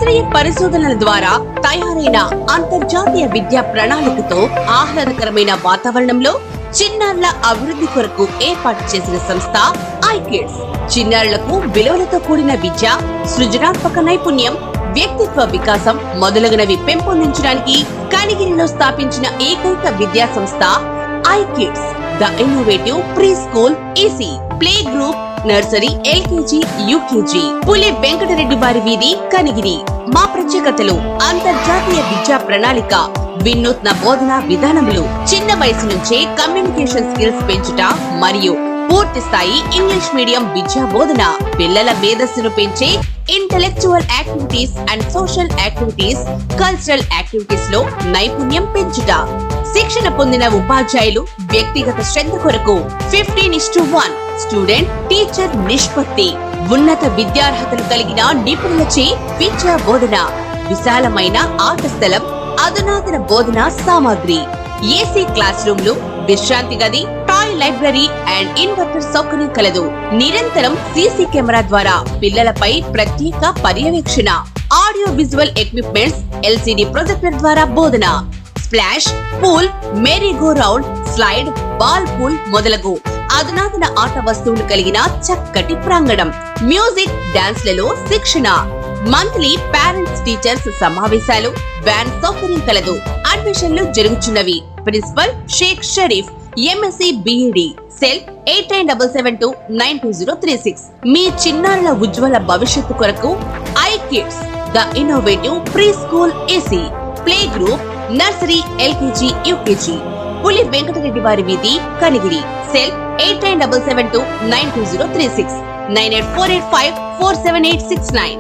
శాస్త్రీయ పరిశోధనల ద్వారా తయారైన అంతర్జాతీయ విద్యా ప్రణాళికతో ఆహ్లాదకరమైన వాతావరణంలో చిన్నారుల అభివృద్ధి కొరకు ఏర్పాటు చేసిన సంస్థ ఐకిడ్స్. చిన్నారులకు విలువలతో కూడిన విద్య, సృజనాత్మక నైపుణ్యం, వ్యక్తిత్వ వికాసం మొదలగునవి పెంపొందించడానికి కనిగిరిలో స్థాపించిన ఏకైక విద్యా సంస్థ iKids. The innovative preschool AC play group, nursery, LKG, UKG. Puli Venkatareddy వారి వీధి, కనిగిరి. మా ప్రత్యేకతలు: అంతర్జాతీయ విద్యా ప్రణాళిక, వినూత్న బోధనా విధానములు, చిన్న వయసు నుంచే కమ్యూనికేషన్ స్కిల్స్ పెంచుట మరియు పూర్తి స్థాయి ఇంగ్లీష్ మీడియం విద్యా బోధన, పిల్లల మేధస్సును పెంచే intellectual activities and social activities, cultural activities లో నైపుణ్యం పెంచుట. శిక్షణ పొందిన ఉపాధ్యాయులు వ్యక్తిగత శ్రద్ధ కొరకు 15:1 స్టూడెంట్ టీచర్ నిష్పత్తి. ఉన్నత విద్యార్హతలు కలిగిన నిపుణులచే విద్యా బోధన, విశాలమైన ఆట స్థలం, అధునాతన బోధనా సామాగ్రి, ఏసీ క్లాస్ రూమ్లు, విశ్రాంతి గది, టాయ్ లైబ్రరీ అండ్ ఇన్వర్టర్ సౌకర్యం కలదు. నిరంతరం సీసీ కెమెరా ద్వారా పిల్లలపై ప్రత్యేక పర్యవేక్షణ. Audio visual equipments, LCD projector ద్వారా బోధన. Splash, pool, merry go round, slide, ball pool మొదలగు అధునాతన ఆట వస్తువులు కలిగిన చక్కటి ప్రాంగణం. మ్యూజిక్, డాన్స్ లలో శిక్షణ. మంత్లీ పేరెంట్స్ టీచర్స్ సమావేశాలు, వ్యాన్ సౌకర్యం కలదు. అడ్మిషన్లు జరుగుతున్నవి. Principal Sheikh Sharif, MSc BEd. Cell 8972922036. మీ చిన్నారుల ఉజ్వల భవిష్యత్తు కొరకు iKids the innovative preschool AC play group, nursery, LKG, UKG. Puli Venkatareddy వారి వీధి, కనిగిరి. సెల్ 8972922036. 9848547869.